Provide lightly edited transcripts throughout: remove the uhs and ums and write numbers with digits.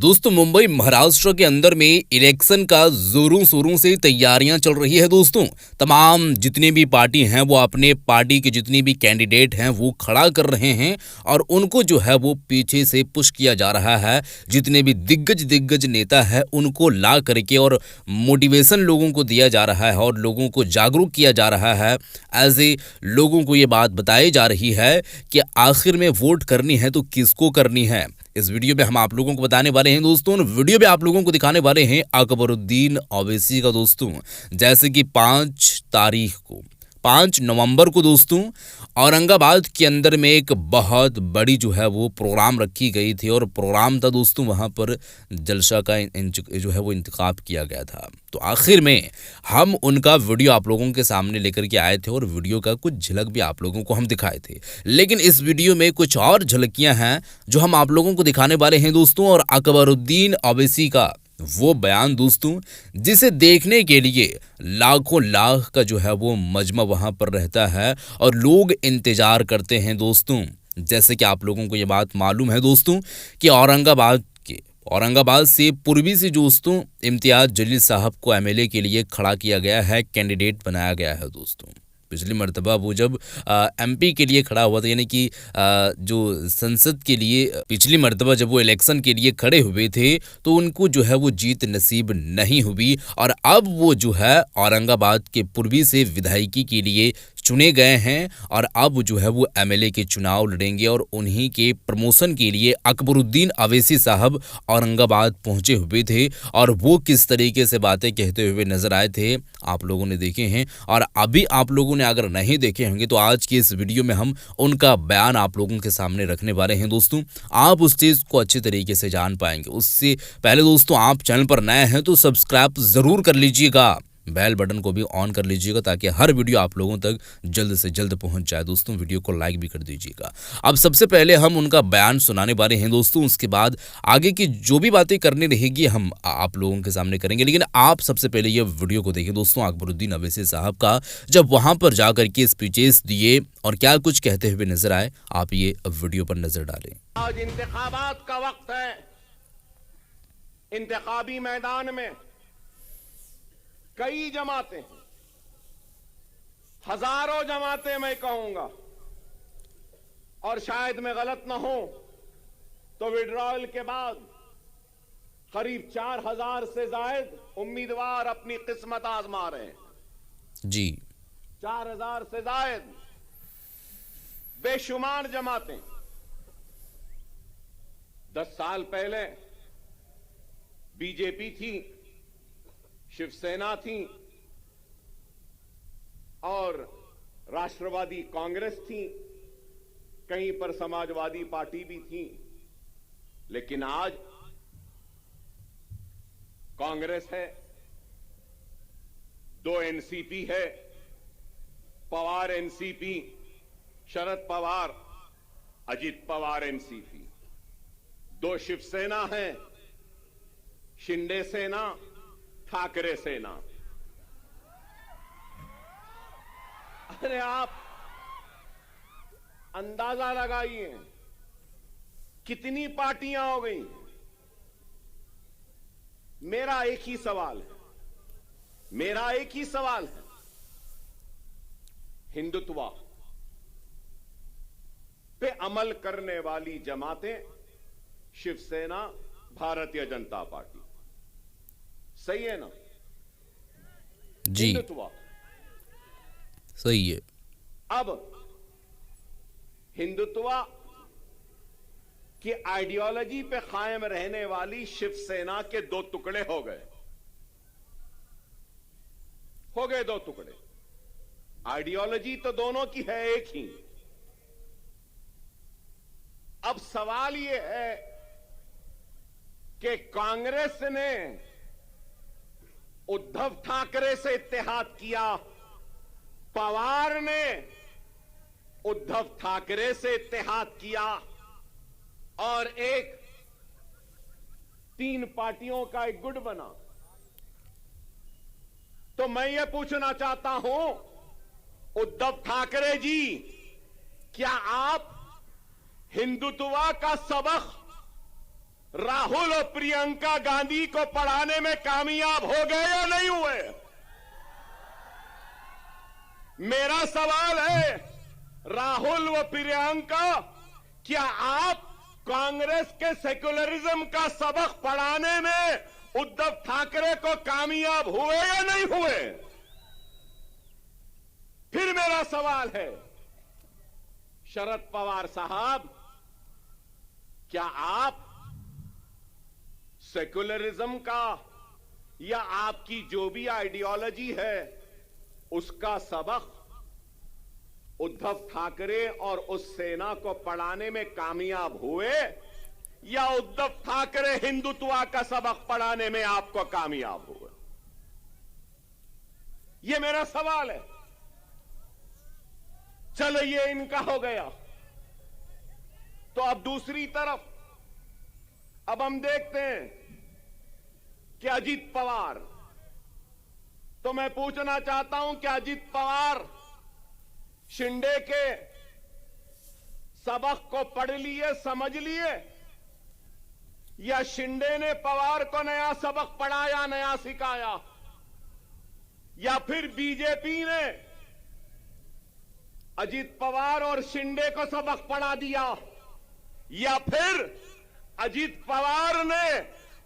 दोस्तों मुंबई महाराष्ट्र के अंदर में इलेक्शन का जोरों शोरों से तैयारियां चल रही है। दोस्तों तमाम जितनी भी पार्टी हैं वो अपने पार्टी के जितनी भी कैंडिडेट हैं वो खड़ा कर रहे हैं और उनको जो है वो पीछे से पुश किया जा रहा है। जितने भी दिग्गज नेता है उनको ला करके और मोटिवेशन लोगों को दिया जा रहा है और लोगों को जागरूक किया जा रहा है। ऐसे लोगों को ये बात बताई जा रही है कि आखिर में वोट करनी है तो किसको करनी है। इस वीडियो में हम आप लोगों को बताने वाले हैं दोस्तों। वीडियो में आप लोगों को दिखाने वाले हैं अकबरुद्दीन ओवैसी का दोस्तों। जैसे कि 5 नवंबर को दोस्तों औरंगाबाद के अंदर में एक बहुत बड़ी जो है वो प्रोग्राम रखी गई थी और प्रोग्राम था दोस्तों, वहां पर जलसा का जो है वो इंतखाब किया गया था। तो आखिर में हम उनका वीडियो आप लोगों के सामने लेकर के आए थे और वीडियो का कुछ झलक भी आप लोगों को हम दिखाए थे। लेकिन इस वीडियो में कुछ और झलकियां हैं जो हम आप लोगों को दिखाने वाले हैं दोस्तों। और अकबरुद्दीन ओवैसी का वो बयान दोस्तों जिसे देखने के लिए लाखों लाख का जो है वो मजमा वहां पर रहता है और लोग इंतजार करते हैं दोस्तों। जैसे कि आप लोगों को ये बात मालूम है दोस्तों कि औरंगाबाद से पूर्वी से दोस्तों इम्तियाज जलील साहब को एमएलए के लिए खड़ा किया गया है, कैंडिडेट बनाया गया है दोस्तों। पिछली मर्तबा वो जब एमपी के लिए खड़ा हुआ था, यानी कि जो संसद के लिए पिछली मर्तबा जब वो इलेक्शन के लिए खड़े हुए थे तो उनको जो है वो जीत नसीब नहीं हुई और अब वो जो है औरंगाबाद के पूर्वी से विधायकी के लिए चुने गए हैं और अब जो है वो एमएलए के चुनाव लड़ेंगे और उन्हीं के प्रमोशन के लिए अकबरुद्दीन ओवैसी साहब औरंगाबाद पहुंचे हुए थे और वो किस तरीके से बातें कहते हुए नजर आए थे आप लोगों ने देखे हैं। और अभी आप लोगों ने अगर नहीं देखे होंगे तो आज की इस वीडियो में हम उनका बयान आप लोगों के सामने रखने वाले हैं दोस्तों। आप उस चीज़ को अच्छे तरीके से जान पाएंगे। उससे पहले दोस्तों आप चैनल पर नए हैं तो सब्सक्राइब ज़रूर कर लीजिएगा, बेल बटन को भी ऑन कर लीजिएगा ताकि हर वीडियो आप लोगों तक जल्द से जल्द पहुंच जाए दोस्तों। वीडियो को लाइक भी कर दीजिएगा। अब सबसे पहले हम उनका बयान सुनाने वाले हैं दोस्तों, उसके बाद आगे की जो भी बातें करनी रहेगी हम आप लोगों के सामने करेंगे। लेकिन आप सबसे पहले ये वीडियो को देखें दोस्तों अकबरुद्दीन ओवैसी साहब का, जब वहां पर जाकर के स्पीचेस दिए और क्या कुछ कहते हुए नजर आए। आप ये वीडियो पर नजर डालें। आज इंतखाबात का वक्त है। इंतखाबी मैदान में कई जमातें हैं, हजारों जमातें मैं कहूंगा, और शायद मैं गलत ना हूं तो विड्रॉयल के बाद करीब 4000 से जायद उम्मीदवार अपनी किस्मत आजमा रहे हैं जी। 4000 से जायद बेशुमार जमातें। 10 साल पहले बीजेपी थी, शिवसेना थी और राष्ट्रवादी कांग्रेस थी, कहीं पर समाजवादी पार्टी भी थी। लेकिन आज कांग्रेस है, 2 एनसीपी है, पवार एनसीपी, शरद पवार, अजित पवार एनसीपी, 2 शिवसेना है, शिंदे सेना, ठाकरे सेना। अरे आप अंदाजा लगाइए कितनी पार्टियां हो गई। मेरा एक ही सवाल है, हिंदुत्व पे अमल करने वाली जमातें शिवसेना, भारतीय जनता पार्टी, सही है ना जी? हिंदुत्व सही है। अब हिंदुत्व की आइडियोलॉजी पे कायम रहने वाली शिवसेना के 2 टुकड़े हो गए 2 टुकड़े। आइडियोलॉजी तो दोनों की है एक ही। अब सवाल यह है कि कांग्रेस ने उद्धव ठाकरे से इत्तेहाद किया, पवार ने उद्धव ठाकरे से इत्तेहाद किया और एक 3 पार्टियों का एक गुट बना। तो मैं ये पूछना चाहता हूं उद्धव ठाकरे जी, क्या आप हिंदुत्व का सबक राहुल और प्रियंका गांधी को पढ़ाने में कामयाब हो गए या नहीं हुए? मेरा सवाल है, राहुल व प्रियंका, क्या आप कांग्रेस के सेक्युलरिज्म का सबक पढ़ाने में उद्धव ठाकरे को कामयाब हुए या नहीं हुए? फिर मेरा सवाल है, शरद पवार साहब, क्या आप सेक्युलरिज्म का या आपकी जो भी आइडियोलॉजी है उसका सबक उद्धव ठाकरे और उस सेना को पढ़ाने में कामयाब हुए, या उद्धव ठाकरे हिंदुत्व का सबक पढ़ाने में आपको कामयाब हुए? यह मेरा सवाल है। चलो ये इनका हो गया, तो अब दूसरी तरफ अब हम देखते हैं कि अजीत पवार, तो मैं पूछना चाहता हूं कि अजीत पवार शिंदे के सबक को पढ़ लिए, समझ लिए, या शिंदे ने पवार को नया सबक पढ़ाया, नया सिखाया, या फिर बीजेपी ने अजीत पवार और शिंदे को सबक पढ़ा दिया, या फिर अजीत पवार ने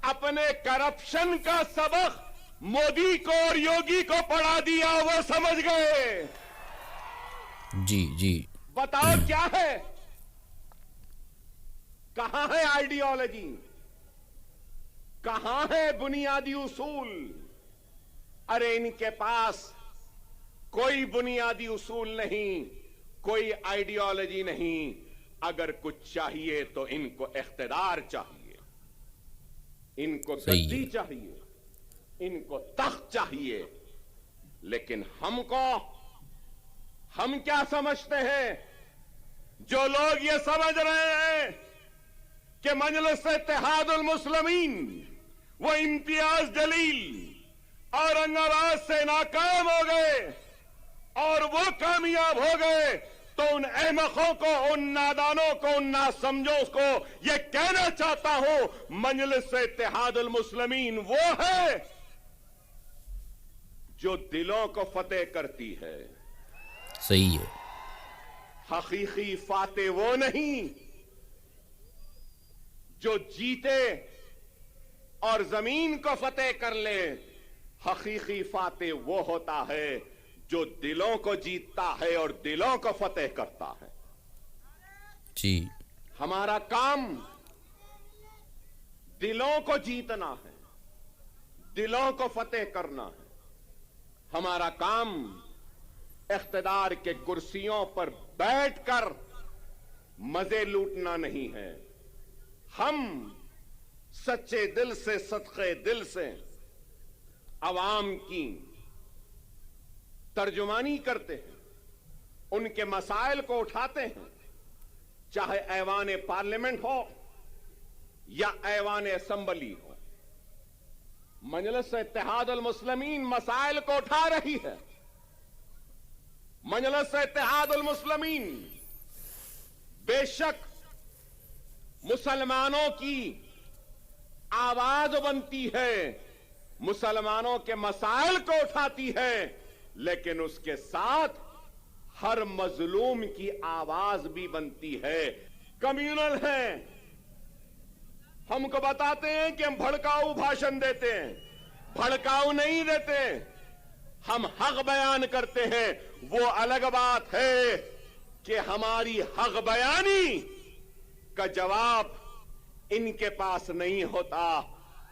अपने करप्शन का सबक मोदी को और योगी को पढ़ा दिया, वो समझ गए? जी जी, बताओ क्या है, कहां है आइडियोलॉजी, कहां है बुनियादी उसूल? अरे इनके पास कोई बुनियादी उसूल नहीं, कोई आइडियोलॉजी नहीं। अगर कुछ चाहिए तो इनको इख्तिदार चाहिए, इनको गद्दी चाहिए, इनको तख्त चाहिए। लेकिन हम क्या समझते हैं? जो लोग ये समझ रहे हैं कि मजलिस इत्तेहादुल मुस्लिमीन वो इम्तियाज जलील औरंगाबाद से नाकाम हो गए और वो कामयाब हो गए, तो उन अहमकों को, उन नादानों को, उन नासमझों को ये कहना चाहता हूं, मजलिस इत्तेहादुल मुस्लिमीन वो है जो दिलों को फतेह करती है। सही है। हकीकी फाते वो नहीं जो जीते और जमीन को फतेह कर ले। हकीकी फाते वो होता है जो दिलों को जीतता है और दिलों को फतेह करता है। जी, हमारा काम दिलों को जीतना है, दिलों को फतेह करना है। हमारा काम इख्तिदार के कुर्सियों पर बैठकर मजे लूटना नहीं है। हम सच्चे दिल से, सदके दिल से अवाम की तर्जुमानी करते हैं, उनके मसाइल को उठाते हैं, चाहे ऐवान पार्लियामेंट हो या ऐवान असेंबली हो। मजलिस इत्तेहादुल मुस्लिमीन मसाइल को उठा रही है। मजलिस इत्तेहादुल मुस्लिमीन बेशक मुसलमानों की आवाज बनती है, मुसलमानों के मसाइल को उठाती है, लेकिन उसके साथ हर मजलूम की आवाज भी बनती है। कम्युनल है, हमको बताते हैं कि हम भड़काऊ भाषण देते हैं, भड़काऊ नहीं देते, हम हक बयान करते हैं। वो अलग बात है कि हमारी हक बयानी का जवाब इनके पास नहीं होता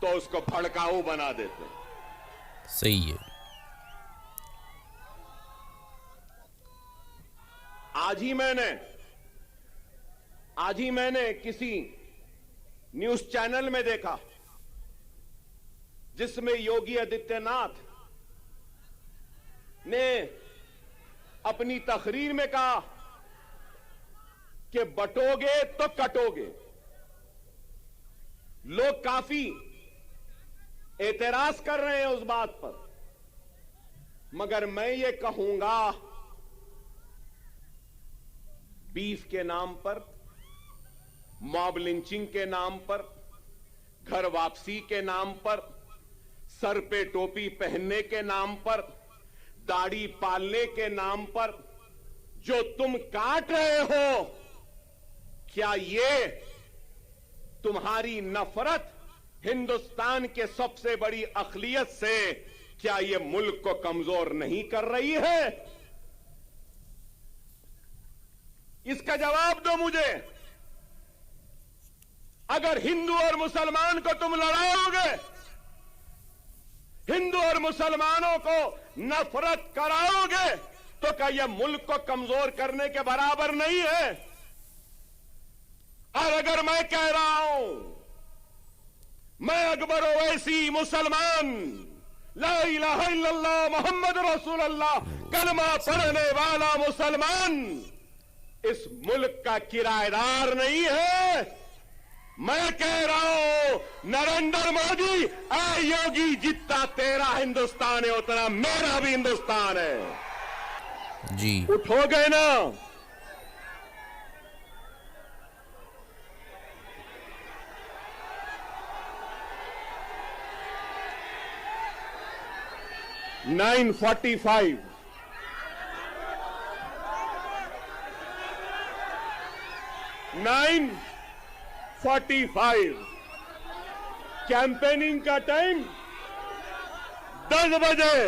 तो उसको भड़काऊ बना देते हैं। सही है। आज ही मैंने किसी न्यूज चैनल में देखा जिसमें योगी आदित्यनाथ ने अपनी तकरीर में कहा कि बटोगे तो कटोगे। लोग काफी एतराज कर रहे हैं उस बात पर, मगर मैं ये कहूंगा, बीफ के नाम पर, मॉब लिंचिंग के नाम पर, घर वापसी के नाम पर, सर पे टोपी पहनने के नाम पर, दाढ़ी पालने के नाम पर जो तुम काट रहे हो, क्या ये तुम्हारी नफरत हिंदुस्तान के सबसे बड़ी अक़लियत से, क्या ये मुल्क को कमजोर नहीं कर रही है? इसका जवाब दो मुझे। अगर हिंदू और मुसलमान को तुम लड़ाओगे, हिंदू और मुसलमानों को नफरत कराओगे, तो क्या यह मुल्क को कमजोर करने के बराबर नहीं है? और अगर मैं कह रहा हूं, मैं अकबर ओवैसी मुसलमान, ला इलाहा इल्लल्लाह मोहम्मद रसूलुल्लाह कलमा पढ़ने वाला मुसलमान इस मुल्क का किराएदार नहीं है। मैं कह रहा हूं, नरेंद्र मोदी, ऐ योगी, जितना तेरा हिंदुस्तान है उतना मेरा भी हिंदुस्तान है जी। उठोगे ना? $9:45 9:45 कैंपेनिंग का टाइम 10 बजे,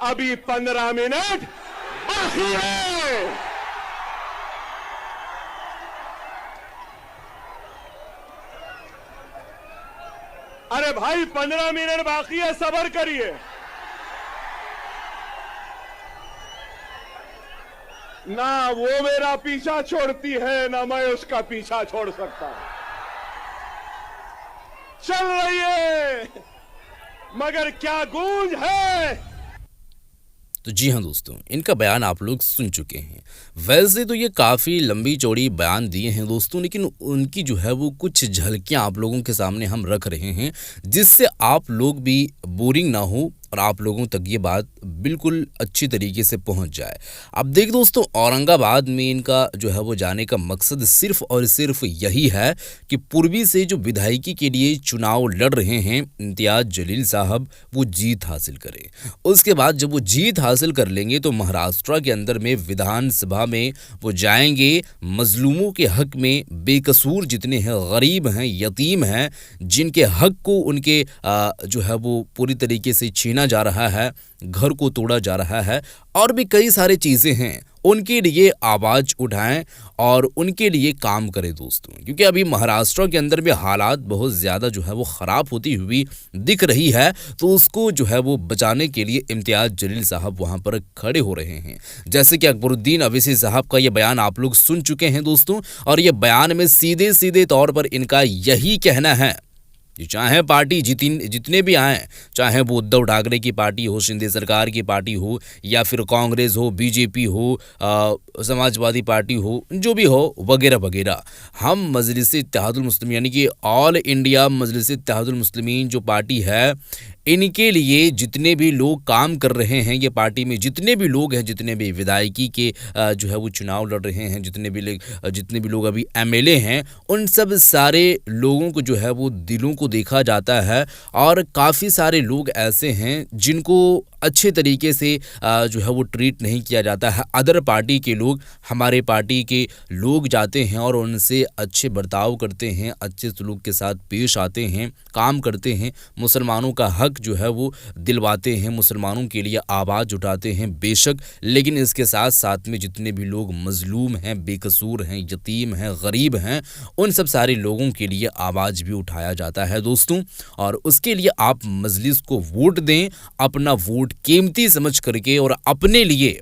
अभी 15 मिनट बाकी है। अरे भाई 15 मिनट बाकी है, सब्र करिए। ना वो मेरा पीछा छोड़ती है, ना मैं उसका पीछा छोड़ सकता। चल रही है, मगर क्या गूंज है। तो जी हाँ दोस्तों, इनका बयान आप लोग सुन चुके हैं। वैसे तो ये काफ़ी लंबी चौड़ी बयान दिए हैं दोस्तों, लेकिन उनकी जो है वो कुछ झलकियाँ आप लोगों के सामने हम रख रहे हैं, जिससे आप लोग भी बोरिंग ना हो और आप लोगों तक ये बात बिल्कुल अच्छी तरीके से पहुंच जाए। अब देख दोस्तों, औरंगाबाद में इनका जो है वो जाने का मकसद सिर्फ और सिर्फ यही है कि पूर्वी से जो विधायकी के लिए चुनाव लड़ रहे हैं इम्तियाज़ जलील साहब, वो जीत हासिल करें। उसके बाद जब वो जीत हासिल कर लेंगे तो महाराष्ट्र के अंदर में विधानसभा में वो जाएंगे, मजलूमों के हक में, बेकसूर जितने हैं, गरीब हैं, यतीम हैं, जिनके हक को उनके जो है वो पूरी तरीके से छीना जा रहा है, घर को तोड़ा जा रहा है, और भी कई सारी चीज़ें हैं, उनके लिए आवाज़ उठाएं और उनके लिए काम करें दोस्तों। क्योंकि अभी महाराष्ट्र के अंदर में हालात बहुत ज़्यादा जो है वो ख़राब होती हुई दिख रही है, तो उसको जो है वो बचाने के लिए इम्तियाज़ जलील साहब वहाँ पर खड़े हो रहे हैं। जैसे कि अकबरुद्दीन अवैसी साहब का ये बयान आप लोग सुन चुके हैं दोस्तों, और ये बयान में सीधे सीधे तौर पर इनका यही कहना है, चाहे पार्टी जितने भी आए, चाहे वो उद्धव ठाकरे की पार्टी हो, शिंदे सरकार की पार्टी हो, या फिर कांग्रेस हो, बीजेपी हो, समाजवादी पार्टी हो, जो भी हो वगैरह वगैरह, हम मजलिस इत्तेहादुल मुस्लिमीन यानी कि ऑल इंडिया मजलिस इत्तेहादुल मुस्लिमीन जो पार्टी है, इनके लिए जितने भी लोग काम कर रहे हैं, ये पार्टी में जितने भी लोग हैं, जितने भी विधायकी के जो है वो चुनाव लड़ रहे हैं, जितने भी लोग अभी एमएलए हैं, उन सब सारे लोगों को जो है वो दिलों को देखा जाता है, और काफ़ी सारे लोग ऐसे हैं जिनको अच्छे तरीके से जो है वो ट्रीट नहीं किया जाता है। अदर पार्टी के लोग हमारे पार्टी के लोग जाते हैं और उनसे अच्छे बर्ताव करते हैं, अच्छे सलूक के साथ पेश आते हैं, काम करते हैं, मुसलमानों का हक जो है वो दिलवाते हैं, मुसलमानों के लिए आवाज़ उठाते हैं बेशक, लेकिन इसके साथ साथ में जितने भी लोग मजलूम हैं, बेकसूर हैं, यतीम हैं, गरीब हैं, उन सब सारे लोगों के लिए आवाज़ भी उठाया जाता है दोस्तों। और उसके लिए आप मजलिस को वोट दें, अपना वोट कीमती समझ करके, और अपने लिए,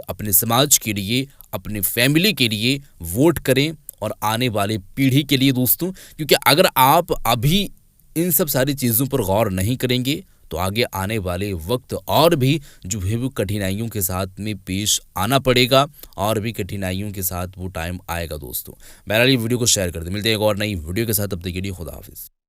अपने समाज के लिए, अपने फैमिली के लिए वोट करें, और आने वाले पीढ़ी के लिए दोस्तों। क्योंकि अगर आप अभी इन सब सारी चीज़ों पर गौर नहीं करेंगे तो आगे आने वाले वक्त और भी जो है वो कठिनाइयों के साथ में पेश आना पड़ेगा, और भी कठिनाइयों के साथ वो टाइम आएगा दोस्तों। बहरहाल ये वीडियो को शेयर कर दें। मिलते हैं एक और नई वीडियो के साथ, तब तक के लिए खुदा हाफिज़।